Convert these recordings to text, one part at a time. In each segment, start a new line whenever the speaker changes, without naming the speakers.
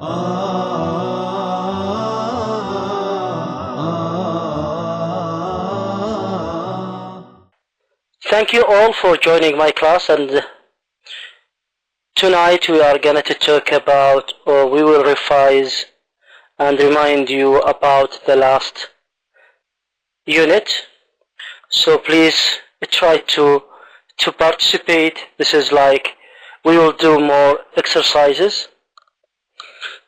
Thank you all for joining my class, and tonight we are going to talk about, or we will revise and remind you about the last unit. So please try to participate. This is like we will do more exercises.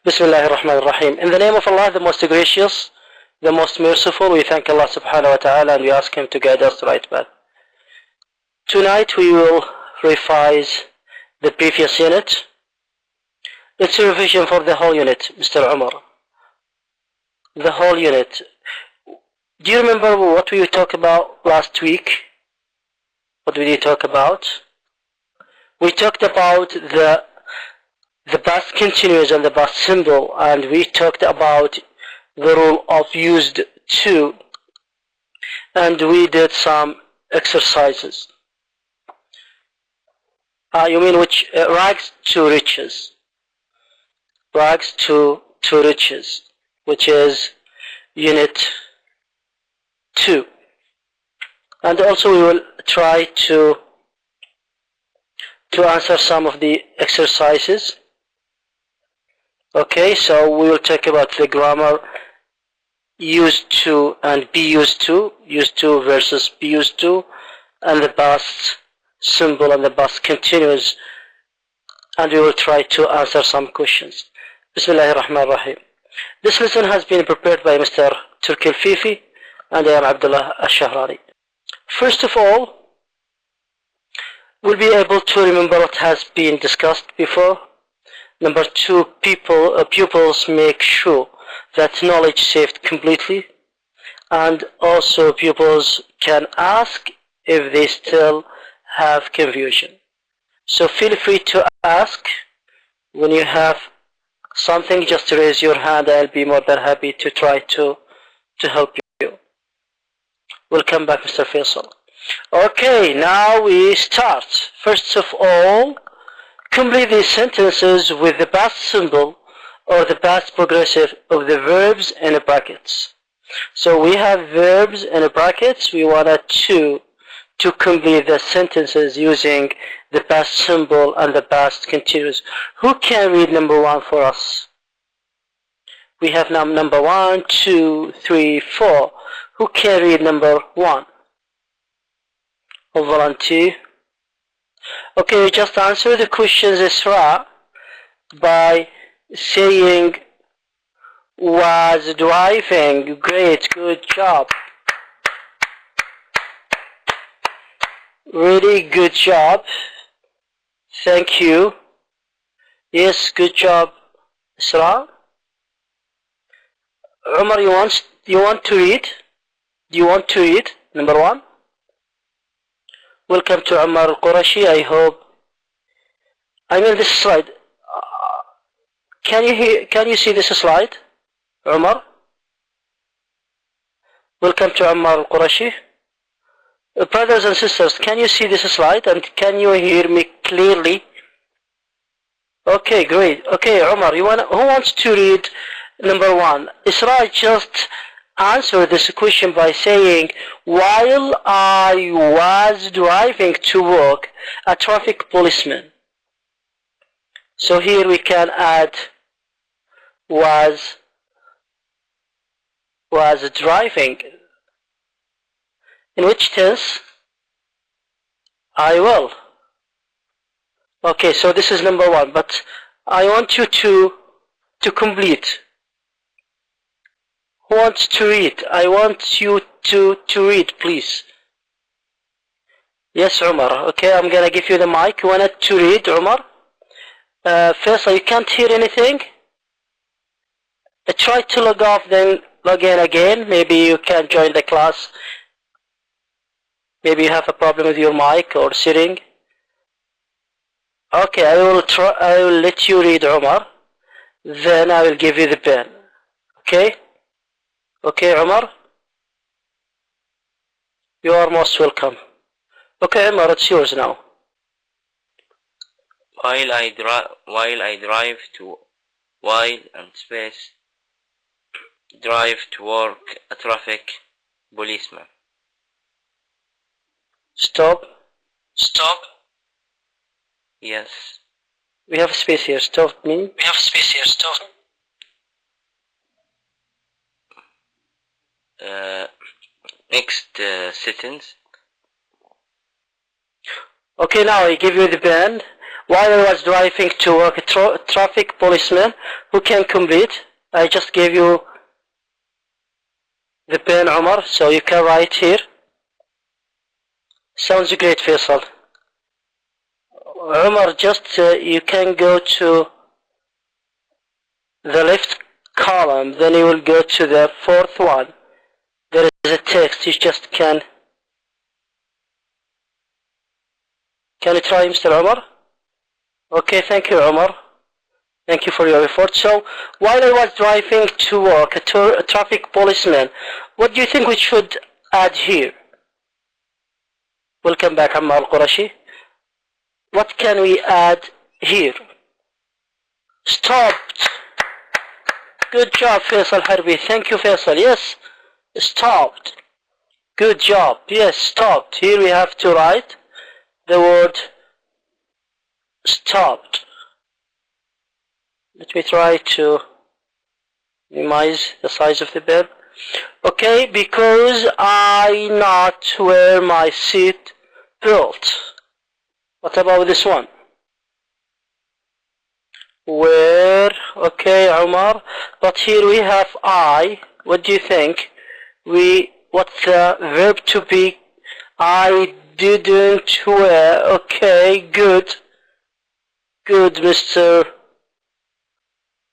Bismillahir Rahmanir Rahim. In the name of Allah, the most gracious, the most merciful, we thank Allah subhanahu wa ta'ala and we ask Him to guide us to the right path. Tonight we will revise the previous unit. It's a revision for the whole unit, Mr. Umar. The whole unit. Do you remember what we talked about last week? What did we talk about? We talked about the past continuous and the past simple, and we talked about the rule of used to, and we did some exercises. You mean which? Rags to riches. Rags to riches, which is unit 2. And also we will try to answer some of the exercises. Okay, so we will talk about the grammar used to and be used to versus be used to, and the past simple and the past continuous, and we will try to answer some questions. Bismillahir Rahmanir Rahim. This lesson has been prepared by Mr. Turki Al-Fifi, and I am Abdullah Al-Shahrani. First of all, we'll be able to remember what has been discussed before. Number 2, pupils make sure that knowledge is saved completely, and also pupils can ask if they still have confusion. So feel free to ask. When you have something, just raise your hand. I'll be more than happy to try to help you. Welcome back, Mr. Faisal. Okay, now we start. First of all, complete these sentences with the past simple or the past progressive of the verbs in brackets. So we have verbs in brackets. We wanted to complete the sentences using the past simple and the past continuous. Who can read number 1 for us? We have now number 1, 2, 3, 4. Who can read number 1? I'll volunteer. Okay, just answer the questions, Isra, by saying was driving. Great, good job. Really good job. Thank you. Yes, good job, Isra. Umar, you want to read? Do you want to read number 1? Welcome to Umar Al-Qurashi. I hope. I mean this slide. Can you see this slide, Umar? Welcome to Umar Al-Qurashi. Brothers and sisters, can you see this slide and can you hear me clearly? Okay, great. Okay, Umar, who wants to read number 1? Isra just answered this question by saying, while I was driving to work, a traffic policeman. So here we can add was driving. In which tense? I will. Okay, so this is number 1, but I want you to complete. Who wants to read? I want you to read, please. Yes, Umar. Okay, I'm gonna give you the mic. You wanted to read, Umar? First, you can't hear anything? Try to log off, then log in again. Maybe you can join the class. Maybe you have a problem with your mic or sitting. Okay, I will let you read, Umar. Then I will give you the pen. Okay? Okay, Umar? You are most welcome. Okay, Umar, it's yours now.
While I drive to while and space drive to work a traffic policeman.
Stop.
Yes.
We have a space here. Stop me.
Next sentence.
Okay, now I give you the pen. While I was driving to work, a traffic policeman who can complete. I just gave you the pen, Omar, so you can write here. Sounds great, Faisal. Omar, just you can go to the left column, then you will go to the fourth one. There is a text, you just can you try, Mr. Omar? Okay, thank you, Omar. Thank you for your effort. So, while I was driving to work, a traffic policeman, what do you think we should add here? Welcome back, Ammar al-Qurashi. What can we add here? Stopped. Good job, Faisal Harbi. Thank you, Faisal. Yes, stopped. Good job. Yes, stopped. Here we have to write the word stopped. Let me try to minimize the size of the verb. Okay, because I not wear my seat belt. What about this one? Where? Okay, Omar. But here we have I. What do you think? What's the verb to be? I didn't wear. Okay, good. Good, Mr.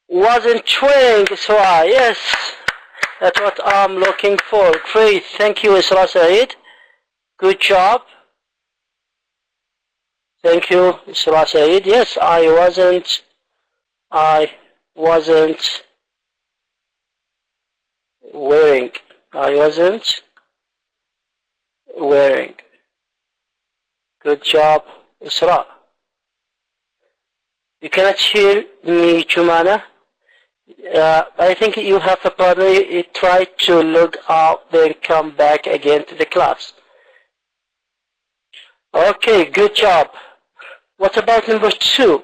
Wasn't wearing. So yes. That's what I'm looking for. Great. Thank you, Isra Saeed. Good job. Thank you, Isra Saeed. Yes, I wasn't wearing. I wasn't wearing. Good job, Isra. You cannot hear me, Jumana. I think you have a problem. You try to log out, then come back again to the class. Okay, good job. What about number 2?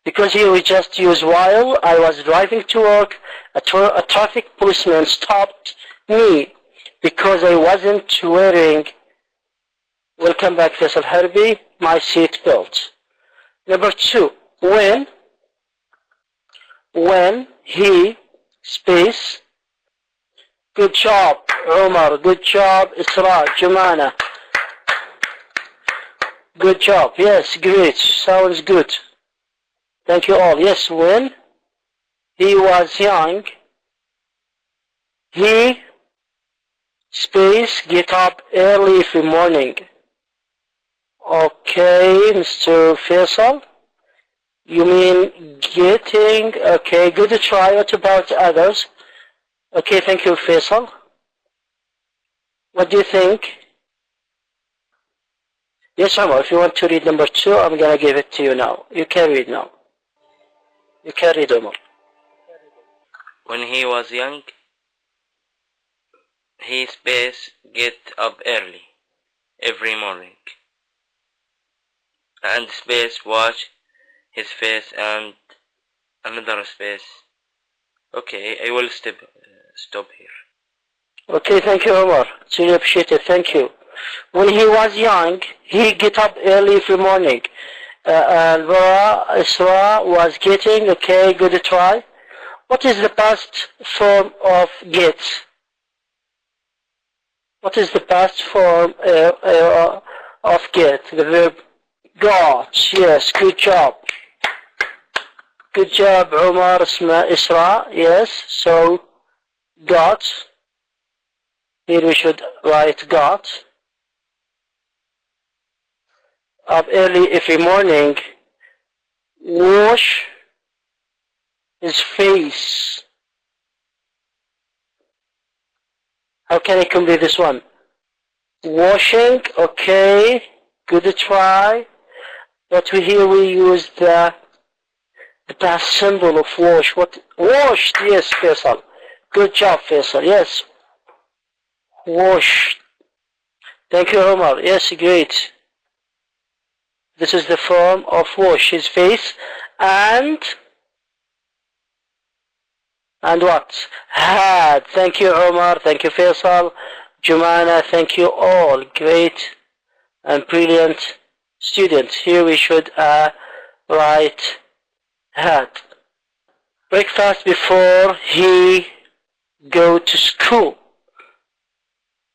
Because here we just use while I was driving to work, a traffic policeman stopped me because I wasn't wearing, welcome back Faisal Harbi, my seat belt. Number 2, when he, space, good job, Omar, good job, Isra, Jumana. Good job, yes, great, sounds good. Thank you all. Yes, when he was young, he, space, get up early every morning. Okay, Mr. Faisal. You mean getting, okay, good try. What about others? Okay, thank you, Faisal. What do you think? Yes, Omar, if you want to read number 2, I'm going to give it to you now. You can read now. You can read, Omar.
When he was young, he space get up early every morning. And space wash his face and another space. Okay, I will stop here.
Okay, thank you, Omar. It's really appreciated. Thank you. When he was young, he get up early every morning. Isra was getting. Okay, good try. What is the past form of get? What is the past form of get? The verb got. Yes, good job. Good job, Omar, Isra. Yes, so got. Here we should write got. Up early every morning. Wash his face. How can I complete this one? Washing, okay, good try. But here we use the The past symbol of wash. What? Washed. Yes, Faisal. Good job, Faisal. Yes. Washed. Thank you, Omar. Yes, great. This is the form of wash. His face and what? Had. Thank you, Omar. Thank you, Faisal. Jumana, thank you all. Great and brilliant students. Here we should write had. Breakfast before he go to school.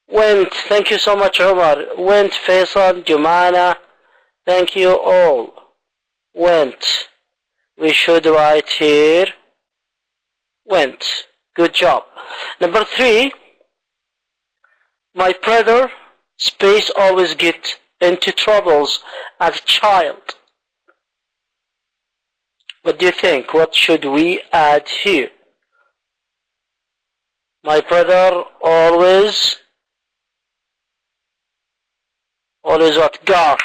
Went. Thank you so much, Omar. Went, Faisal, Jumana. Thank you all. Went. We should write here went. Good job. Number 3. My brother space always get into troubles as a child. What do you think? What should we add here? My brother always what? Got.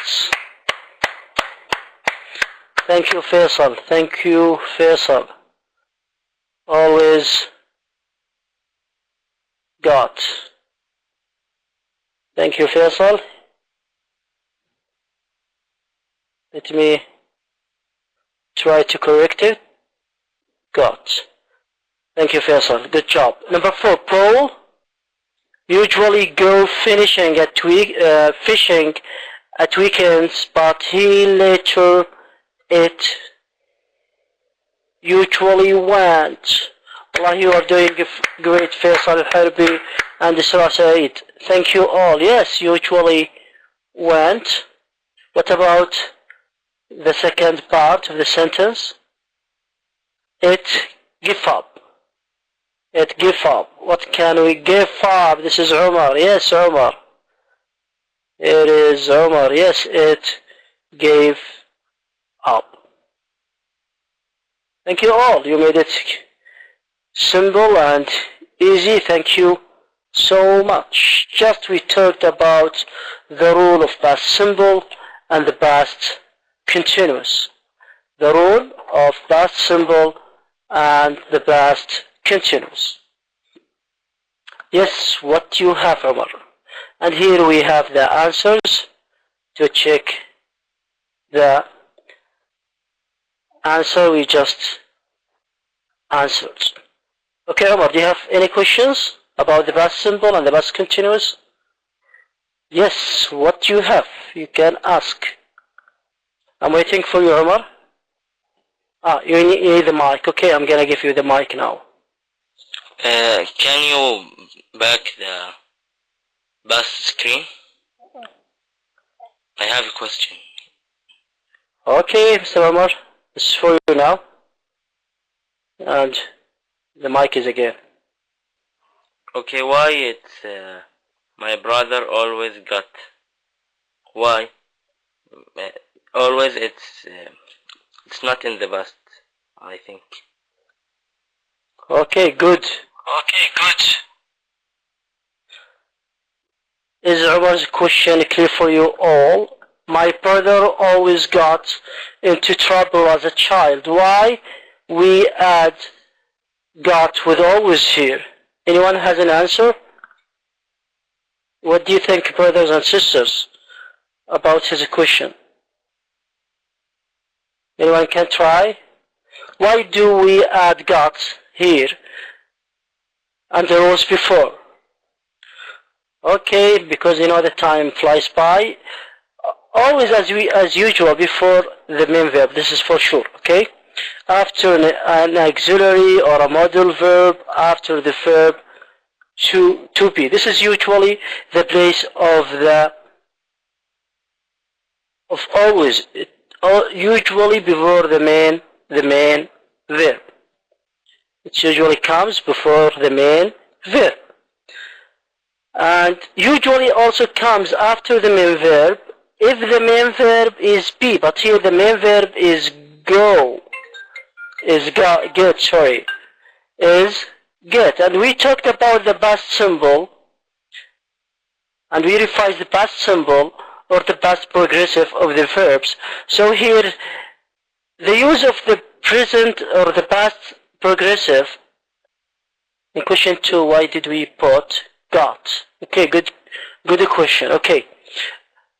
Thank you, Faisal. Thank you, Faisal. Always got. Thank you, Faisal. Let me try to correct it. Got. Thank you, Faisal. Good job. Number 4, Paul usually go fishing at weekends, but he later usually went. Allah, you are doing great, Faisal Harbi and Isra Said. Thank you all. Yes, usually went. What about the second part of the sentence? It give up. It give up. What can we give up? This is Umar. Yes, Umar. It is Umar. Yes, it gave up. Thank you all. You made it simple and easy. Thank you so much. Just we talked about the rule of past simple and the past continuous. The rule of past simple and the past continuous. Yes, what you have, Omar. And here we have the answers to check the answer we just answered. Okay, Omar, do you have any questions about the past simple and the past continuous? Yes, what you have, you can ask. I'm waiting for you, Omar. You need the mic. Okay, I'm gonna give you the mic now.
Can you back the bus screen? I have a question.
Okay, Mr. Omar, this is for you now. And the mic is again.
Okay, why it's my brother always got? Why? Always it's not in the past, I think.
Okay, good. Okay, good. Is Umar's question clear for you all? My brother always got into trouble as a child. Why we add got with always here? Anyone has an answer? What do you think, brothers and sisters, about his question? Anyone can try? Why do we add got here and the rules before? Okay, because you know the time flies by. Always as usual before the main verb. This is for sure. Okay. After an auxiliary or a modal verb, after the verb to be. This is usually the place of always. Usually before the main verb. It usually comes before the main verb. And usually also comes after the main verb if the main verb is be, but here the main verb is go. Is get. And we talked about the past symbol and we revised the past symbol or the past progressive of the verbs. So here the use of the present or the past progressive. In question 2, why did we put got? Okay, good question. Okay,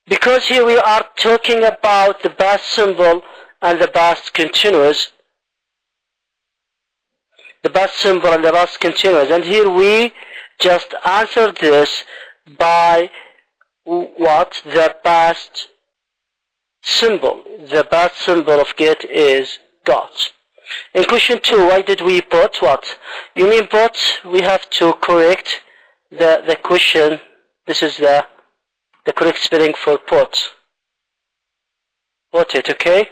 because here we are talking about the past simple and the past continuous. The past simple and the past continuous, and here we just answer this by what? The past symbol. The past symbol of get is got. In question 2, why did we put what? You mean put? We have to correct the question. This is the correct spelling for put. Put it, okay?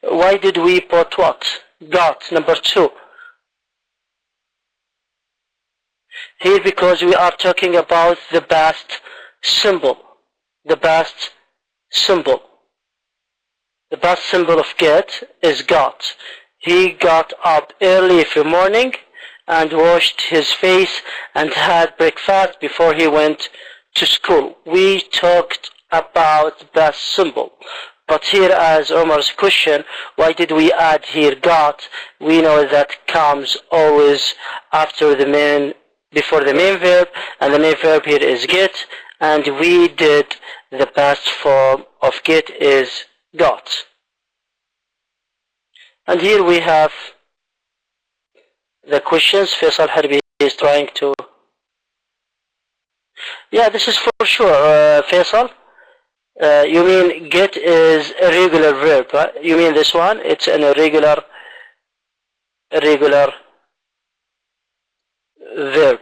Why did we put what? Got, number 2. Here because we are talking about the past symbol. The past symbol. The past symbol of get is got. He got up early every morning and washed his face and had breakfast before he went to school. We talked about the past symbol. But here, as Omar's question, why did we add here got? We know that comes always after the main, before the main verb, and the main verb here is get, and we did the past form of get is got. And here we have the questions. Faisal Harbi is trying to. Yeah, this is for sure, Faisal. You mean get is a regular verb, right? You mean this one? It's an irregular verb.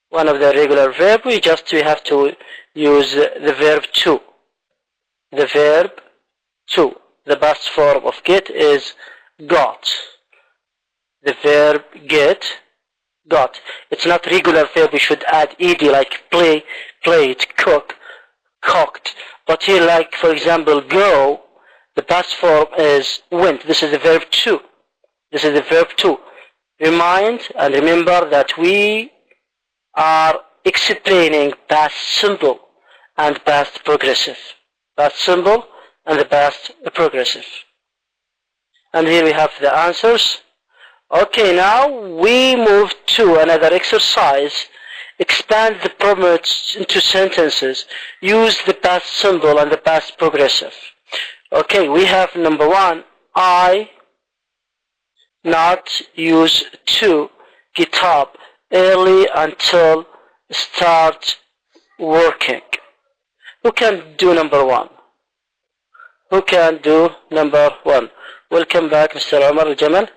One of the regular verb, we have to use the verb to. The verb to. The past form of get is got. The verb get, got. It's not regular verb, we should add ed like play, played, cook, cooked. But here, like for example, go, the past form is went. This is the verb to. This is the verb to. Remind and remember that we are explaining past simple and past progressive. Past simple and the past progressive. And here we have the answers. Okay, now we move to another exercise. Expand the prompts into sentences. Use the past simple and the past progressive. Okay, we have number 1. I not use to get up early until start working. Who can do number 1? Who can do number 1? Welcome back, Mr. Omar Al-Jamal.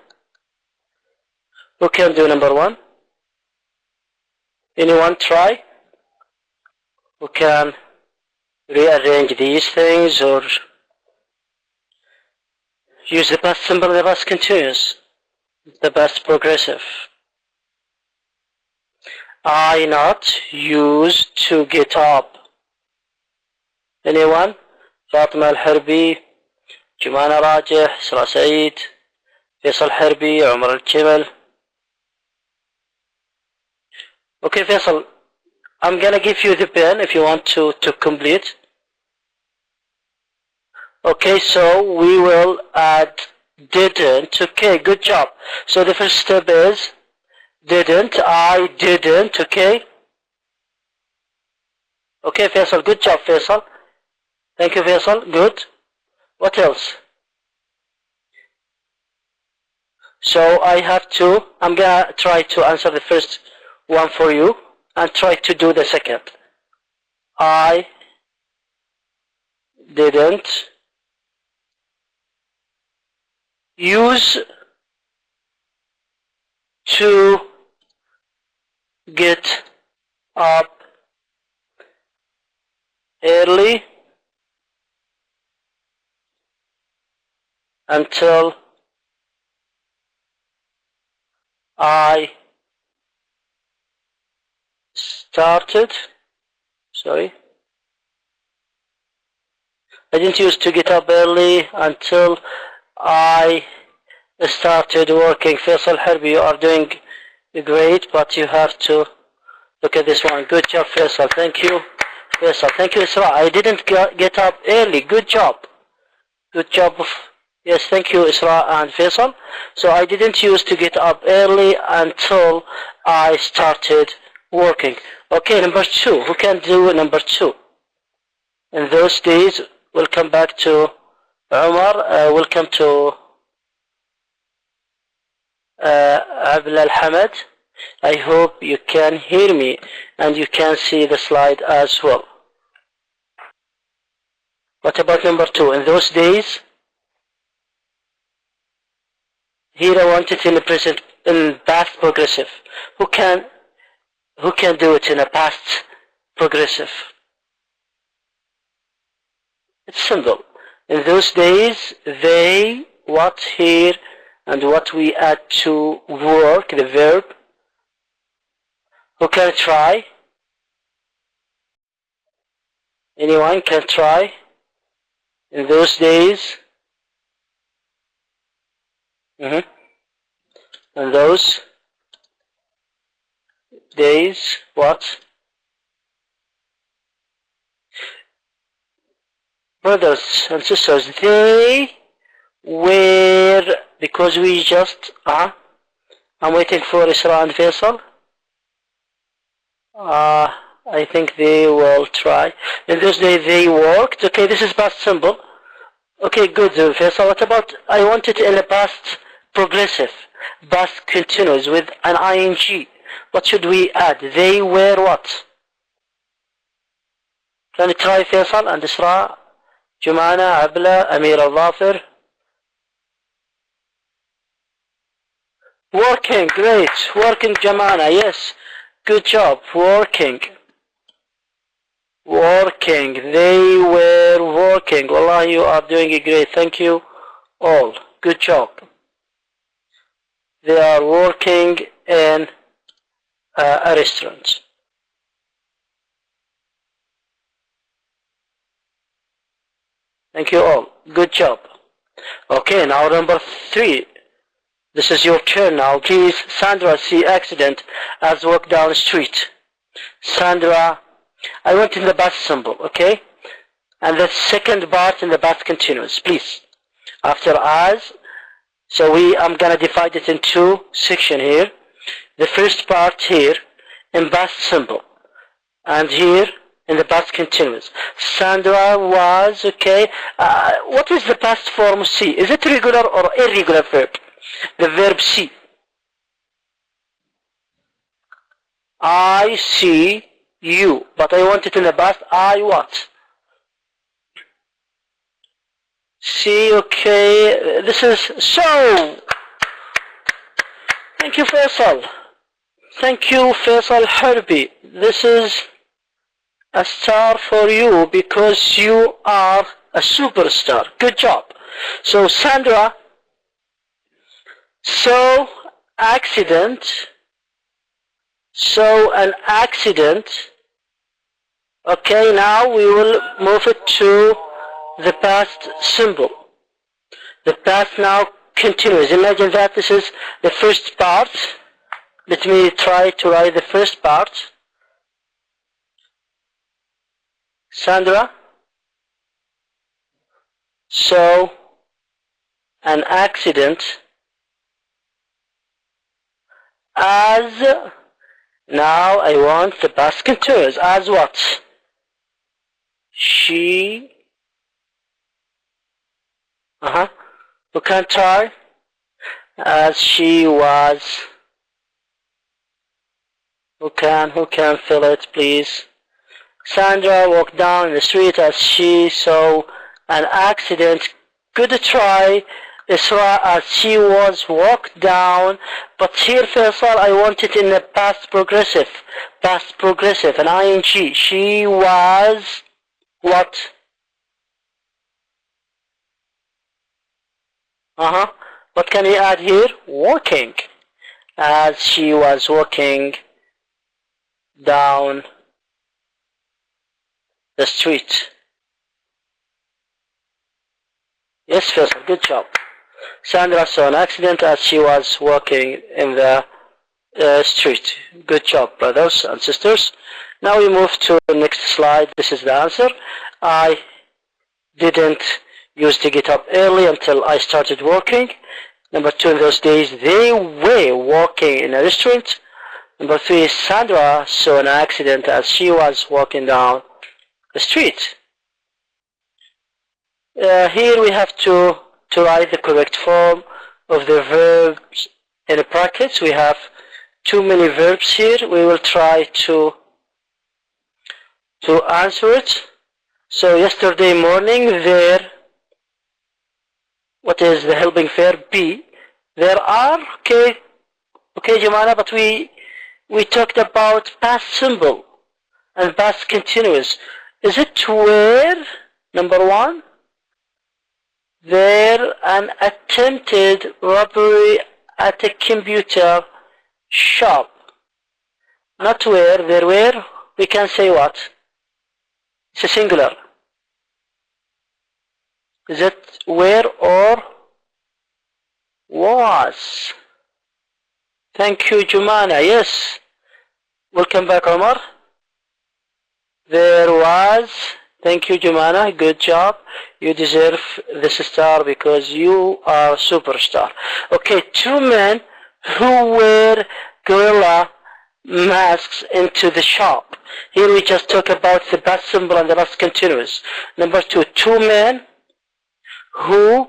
Who can do number 1? Anyone try? Who can rearrange these things or use the past simple and the past continuous, the past progressive? I not used to get up. Anyone? Fatima Al-Harbi, Jumana Rajih, Isra Saeed, Faisal Harbi, Umar Al-Jamal. Okay, Faisal, I'm gonna give you the pen if you want to complete. Okay, so we will add didn't. Okay, good job. So the first step is didn't. I didn't. Okay. Okay, Faisal. Good job, Faisal. Thank you, Faisal. Good. What else? So I'm gonna try to answer the first one for you and try to do the second. I didn't use to get up early until I started. Sorry. I didn't use to get up early until I started working. Faisal Harbi, you are doing great, but you have to look at this one. Good job, Faisal. Thank you, Faisal. Thank you, Isra. I didn't get up early. Good job. Good job. Yes, thank you, Isra and Faisal. So I didn't used to get up early until I started working. Okay, number 2. Who can do number 2? In those days, we'll come back to Umar. Welcome to Abdul Al-Hamad. I hope you can hear me and you can see the slide as well. What about number 2? In those days, here I want it in the present, in past progressive. Who can do it in a past progressive? It's simple. In those days, they, what here, and what we add to work, the verb. Who can try? Anyone can try? In those days. In those days, what? Brothers and sisters, they were, because we just, I'm waiting for Isra and Faisal. I think they will try. In those days they worked. Okay, this is past simple. Okay, good, Faisal. What about, I want it in the past progressive, past continuous with an ing. What should we add? They were what? Can you try, Faisal and Isra? Jumana, Abla, Amir al-Dhafir. Working, great. Working, Jumana, yes. Good job. Working. Working. They were working. Wallah, you are doing it great. Thank you all. Good job. They are working in a restaurant. Thank you all. Good job. Okay, now number 3. This is your turn now. Please, Sandra, see accident as walk down the street. Sandra, I went in the past simple, okay? And the second part in the past continuous, please. After as, so I'm gonna divide it in 2 sections here. The first part here in past simple, and here in the past continuous. Sandra was, okay. What is the past form C? Is it regular or irregular verb? The verb see. I see you, but I want it in the past. I what? See, okay. This is so. Thank you, Faisal. Thank you, Faisal Harbi. This is a star for you because you are a superstar. Good job. So, Sandra. So, accident. So, an accident. Okay, now we will move it to the past simple. The past now continues. Imagine that this is the first part. Let me try to write the first part. Sandra. So, an accident. As, now I want the past continuous. As what? She. Who can try? As she was. Who can fill it, please? Sandra walked down the street as she saw an accident. Good try. Isra as she was walked down. But here, Faisal, I want it in the past progressive. Past progressive, an ing. She was what? What can we add here? Walking. As she was walking down the street. Yes, Faisal, good job. Sandra saw an accident as she was walking in the street. Good job, brothers and sisters. Now we move to the next slide. This is the answer. I didn't used to get up early until I started working. Number 2, in those days they were working in a restaurant. Number 3, Sandra saw an accident as she was walking down the street. Here we have to write the correct form of the verbs in the brackets. We have too many verbs here. We will try to answer it. So yesterday morning there, what is the helping verb? Be. There are, okay Jumana, but we talked about past simple and past continuous. Is it where? Number 1. There an attempted robbery at a computer shop. Not where, there were. We can say what? It's a singular. Is it where or was? Thank you, Jumana. Yes. Welcome back, Omar. There was. Thank you, Jumana. Good job. You deserve this star because you are a superstar. Okay, 2 men who wear gorilla masks into the shop. Here we just talk about the past simple and the past continuous. Number 2, 2 men who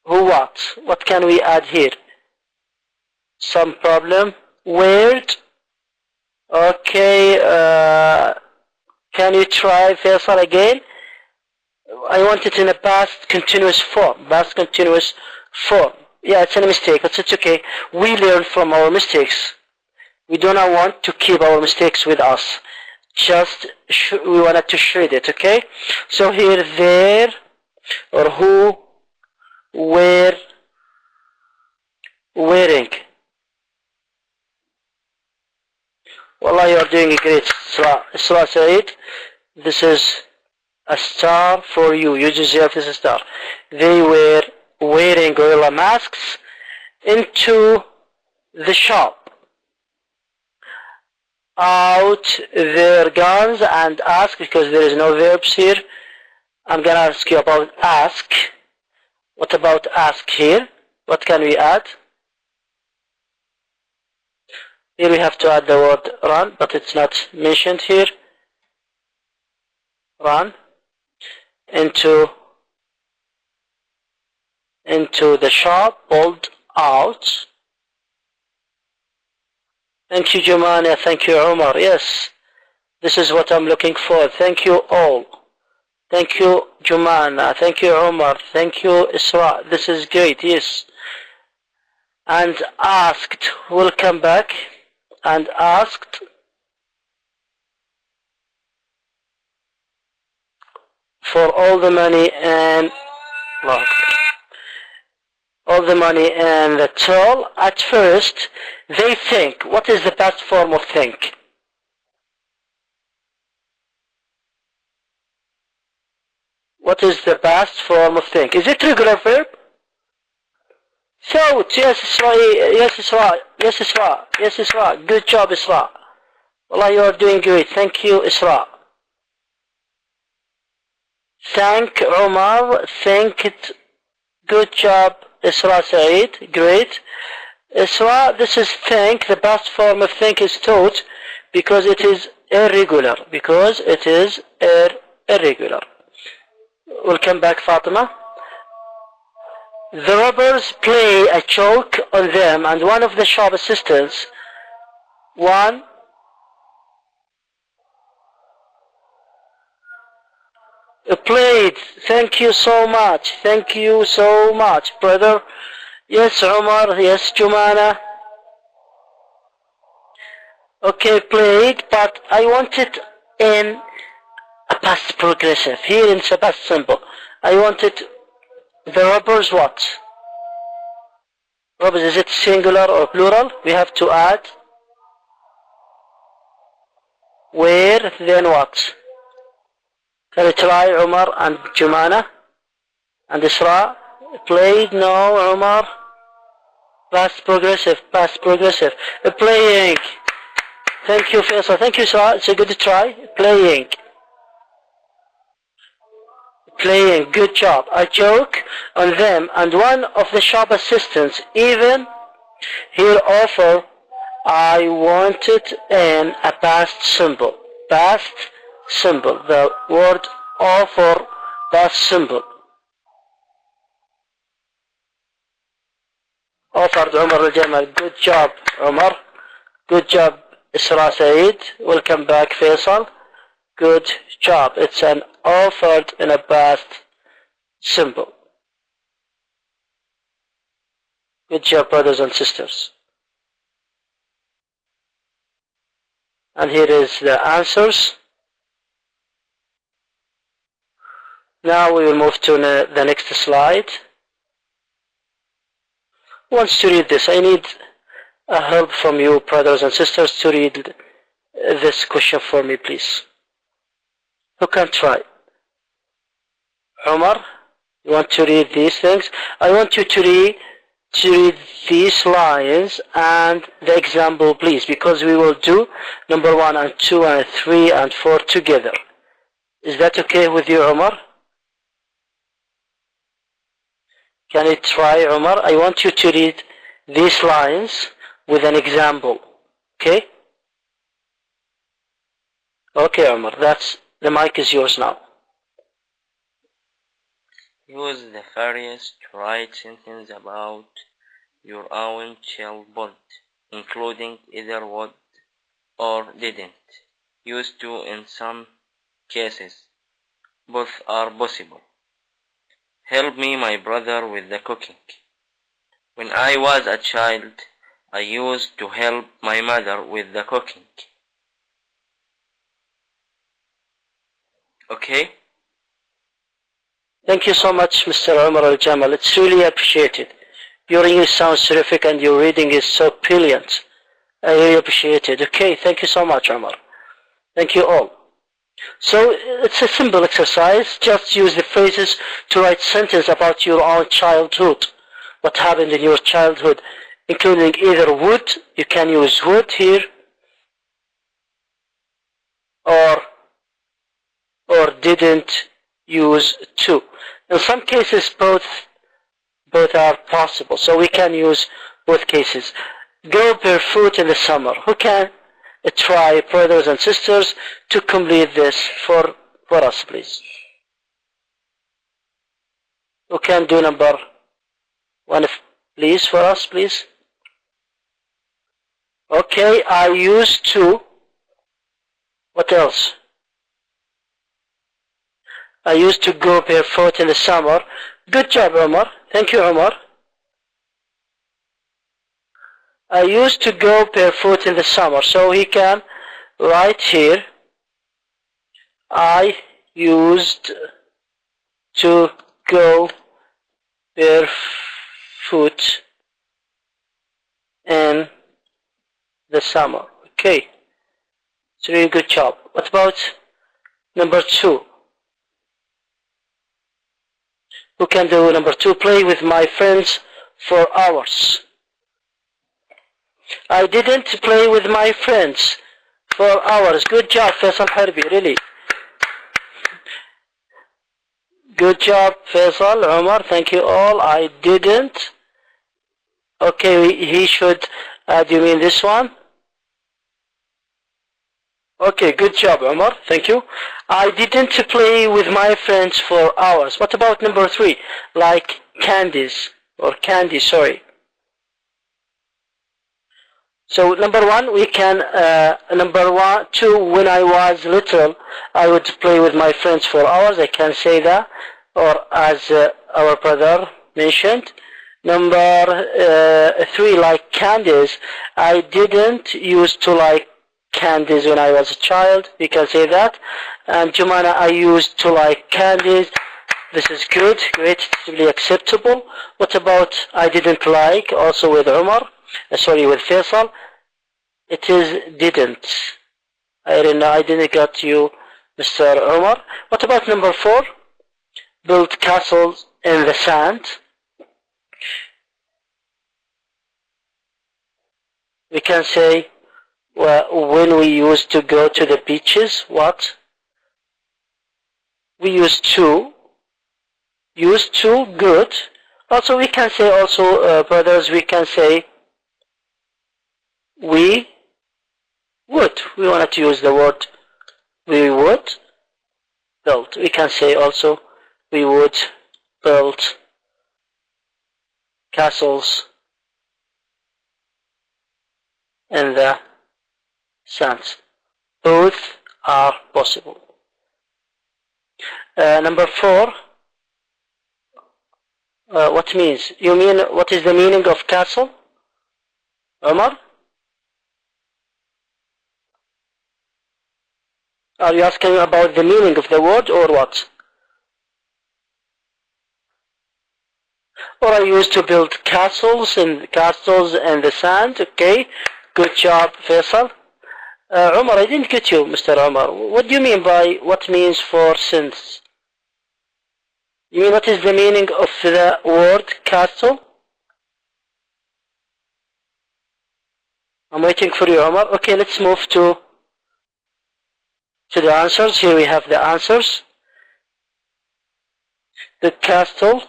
what? What can we add here? Some problem. Weird. Okay, can you try Faisal again? I want it in a past continuous form. Past continuous form. Yeah, it's a mistake, but it's okay. We learn from our mistakes. We do not want to keep our mistakes with us. Just we wanted to shred it, okay? So here, there, or who, where, wearing. Wallah, you are doing great, Isra Saeed. This is a star for you. You deserve this star. They were wearing gorilla masks into the shop. Out their guns and ask, because there is no verbs here. I'm gonna ask you about ask. What about ask here? What can we add? Here we have to add the word run, but it's not mentioned here. Run into the shop, pulled out. Thank you, Jumana. Thank you, Umar. Yes, this is what I'm looking for. Thank you all. Thank you, Jumana. Thank you, Umar. Thank you, Isra. This is great. Yes. And asked. We'll come back. And asked. For all the money and all the money and the toll. At first, they think. What is the past form of think? What is the past form of think? Is it regular verb? Thought. Yes, Isra. Yes, Isra. Yes, Isra. Yes, Isra. Good job, Isra. Wallah, you are doing great. Thank you, Isra. Thank Umar. Thank it. Good job, Isra Saeed. Great. Isra, this is think. The past form of think is thought because it is irregular. Because it is irregular. We'll come back, Fatima. The robbers play a joke on them, and one of the shop assistants, played. Thank you so much. Thank you so much, brother. Yes, Umar. Yes, Jumana. Okay, played, but I want it in a past progressive. Here it's a past simple. I want it. The robbers what? Robbers, is it singular or plural? We have to add where, then what? Can you try, Umar and Jumana and Isra? Played? No, Umar. Past progressive, past progressive. Playing. Thank you, Faisal. Thank you, Isra. It's a good try. Playing. playing. Good job. I joke on them, and one of the shop assistants even here offer I want it in a past simple. Past simple. The word offer, past simple. Offered عمر الجمل. Good job عمر. Good job إسراء سعيد. Welcome back فيصل. Good job. It's an offered in a past simple. Good job, brothers and sisters. And here is the answers. Now we will move to the next slide. Who wants to read this? I need a help from you, brothers and sisters, to read this question for me, please. Who can try? Omar, you want to read these things? I want you to read these lines and the example, please, because we will do number 1 and 2 and 3 and 4 together. Is that okay with you, Omar? Can you try, Omar? I want you to read these lines with an example. Okay? Okay, Omar. The mic is yours now.
Use the various to write sentences about your own childhood, including either would or didn't. Used to in some cases. Both are possible. Help me, my brother, with the cooking. When I was a child, I used to help my mother with the cooking. Okay?
Thank you so much, Mr. Umar Al-Jamal. It's really appreciated. Your English sounds terrific and your reading is so brilliant. I really appreciate it. Okay, thank you so much, Umar. Thank you all. So it's a simple exercise. Just use the phrases to write sentence about your own childhood. What happened in your childhood, including either would, you can use would here, or didn't use to. In some cases both are possible, so we can use both cases. Go barefoot in the summer. Who can try, brothers and sisters, to complete this for us, please? Who can do number 1, please, for us, please? Okay, I used to. What else? I used to go barefoot in the summer. Good job, Omar. Thank you, Omar. I used to go barefoot in the summer. So he can write here, I used to go barefoot in the summer. Okay. It's a really good job. What about number 2? Who can do number 2? Play with my friends for hours. I didn't play with my friends for hours. Good job, Faisal Harbi, really. Good job, Faisal, Omar, thank you all. I didn't. Okay, he should, do you mean this one? Okay, good job, Omar, thank you. I didn't play with my friends for hours. What about number 3? Like candies, or candy, sorry. So number 1, we can, number 2, when I was little, I would play with my friends for hours. I can say that, or as our brother mentioned. Number 3, like candies. I didn't used to like candies when I was a child. You can say that. And Jumana, I used to like candies. This is good, great, it's really acceptable. What about I didn't like, also with Umar? Sorry, with Faisal? It is didn't. I didn't get you, Mr. Umar. What about number 4? Build castles in the sand. We can say, well, when we used to go to the beaches, what? We used to Used to, good. Also, we can say also, brothers, we can say we would. We wanted to use the word we would build. We can say also we would build castles in the sand. Both are possible. Number 4. What means? You mean what is the meaning of castle? Omar? Are you asking about the meaning of the word or what? Or I used to build castles in the sand. Okay, good job, Faisal. Omar, I didn't get you, Mr. Omar. What do you mean by what means for since? You mean what is the meaning of the word castle? I'm waiting for you, Omar. Okay, let's move to the answers. Here we have the answers. The castle.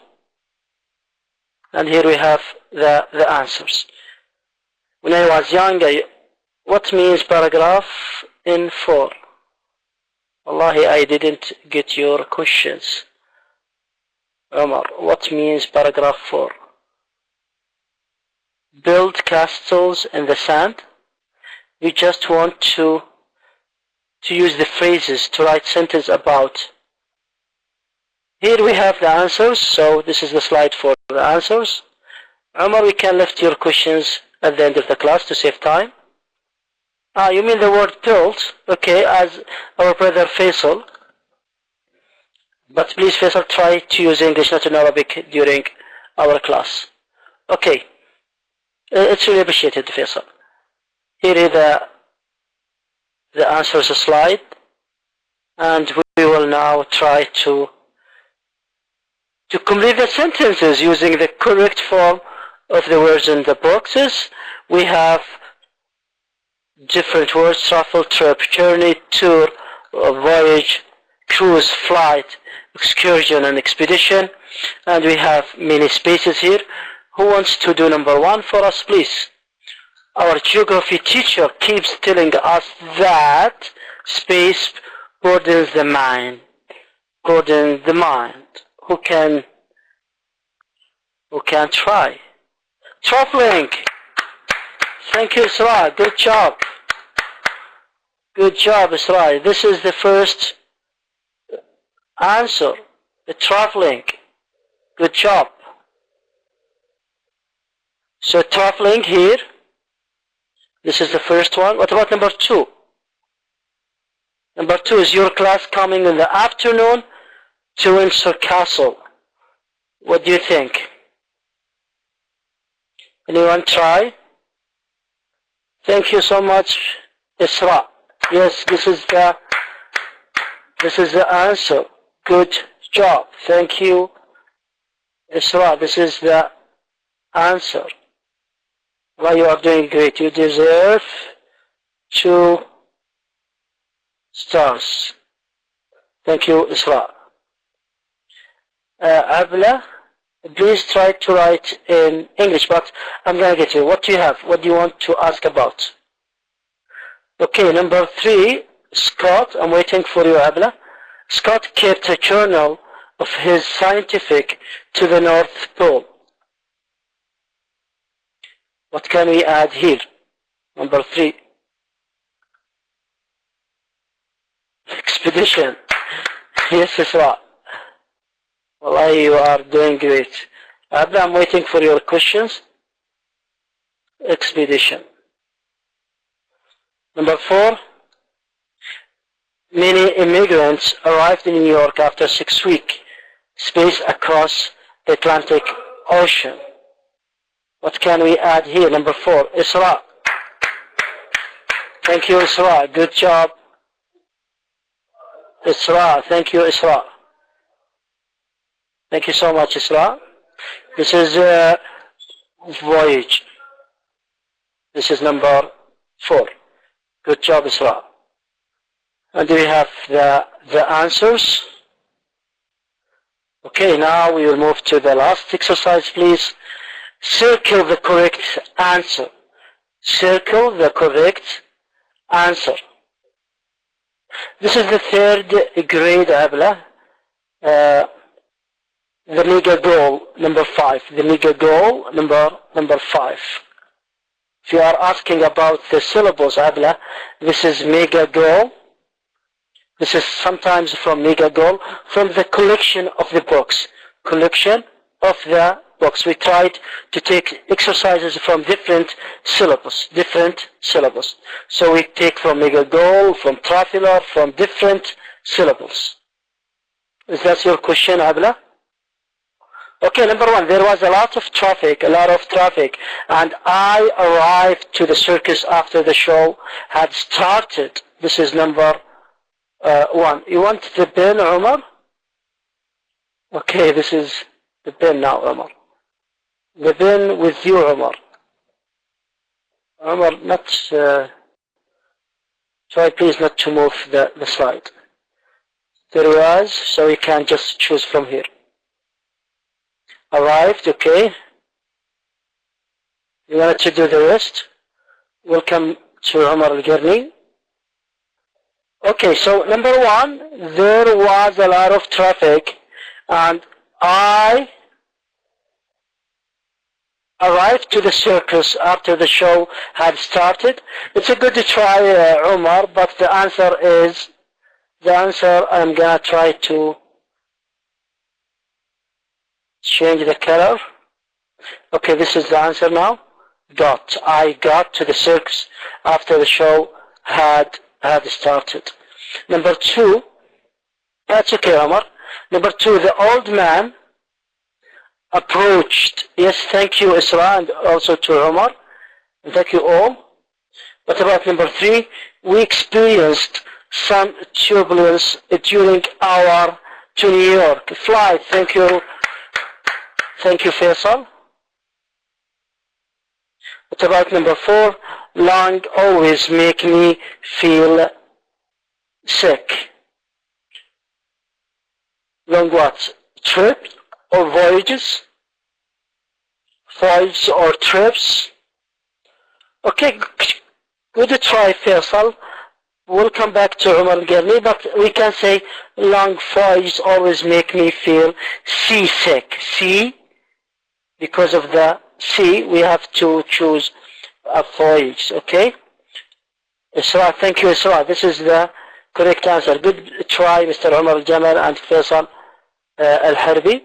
And here we have the answers. When I was young, what means paragraph in 4? Wallahi, I didn't get your questions. Omar, what means paragraph 4? Build castles in the sand. You just want to use the phrases to write sentence about. Here we have the answers, so this is the slide for the answers. Omar, we can lift your questions at the end of the class to save time. You mean the word build? Okay, as our brother Faisal. But please, Faisal, try to use English, not in Arabic, during our class. Okay. It's really appreciated, Faisal. Here is the answers slide. And we will now try to complete the sentences using the correct form of the words in the boxes. We have different words: travel, trip, journey, tour, voyage, cruise, flight, excursion, and expedition. And we have many spaces here. Who wants to do number 1 for us, please? Our geography teacher keeps telling us that space broadens the mind. Broadens the mind. Who can try? Traveling. Thank you, Isra. Good job. Good job, Isra. This is the first answer. The traveling. Good job. So traveling here. This is the first one. What about number 2? Number 2 is your class coming in the afternoon to Windsor Castle. What do you think? Anyone try? Thank you so much, Isra. Yes, this is the answer. Good job. Thank you, Isra. This is the answer. Well, you are doing great. You deserve 2 stars. Thank you, Isra. Abla, please try to write in English, but I'm going to get you. What do you have? What do you want to ask about? Okay, number 3, Scott. I'm waiting for you, Abla. Scott kept a journal of his scientific to the North Pole. What can we add here? Number 3. Expedition. Yes, Isra. Wallahi, you are doing great. Abla, I'm waiting for your questions. Expedition. Number 4. Many immigrants arrived in New York after 6 weeks space across the Atlantic Ocean. What can we add here? Number 4, Isra. Thank you, Isra. Good job. Isra. Thank you, Isra. Thank you so much, Isra. This is voyage. This is number 4. Good job, Isra. And we have the answers. Okay, now we will move to the last exercise, please. Circle the correct answer. Circle the correct answer. This is the third grade, Abla. The mega goal number 5. The mega goal number 5. If you are asking about the syllables, Abla, this is mega goal. This is sometimes from mega goal, from the collection of the books. Collection of the books. We tried to take exercises from different syllables. So we take from mega goal, from traveler, from different syllables. Is that your question, Abla? Okay, number 1, there was a lot of traffic, and I arrived to the circus after the show had started. This is number 1. You want the pen, Umar? Okay, this is the pen now, Umar. The pen with you, Umar. Umar, try please not to move the slide. There was, so you can just choose from here. Arrived, okay. You wanted to do the rest? Welcome to Umar Al-Gharni. Okay, so number 1, there was a lot of traffic and I arrived to the circus after the show had started. It's a good to try, Umar, but the answer I'm gonna try to change the color. Okay, this is the answer now. I got to the circus after the show had started. Number 2, that's okay, Omar. Number 2, the old man approached. Yes, thank you, Isra, and also to Omar. And thank you all. What about number 3? We experienced some turbulence during our to New York flight. Thank you, Faisal. What about number 4? Long always make me feel sick. Long what? Trip or voyages? Voyages or trips? Okay, good try, Faisal. We'll come back to Umar Al-Gharni, but we can say long voyages always make me feel seasick. See? Because of the sea, we have to choose a voyage, okay? Isra, thank you, Isra. This is the correct answer. Good try, Mr. Umar Al-Jamal and Faisal Al-Harbi.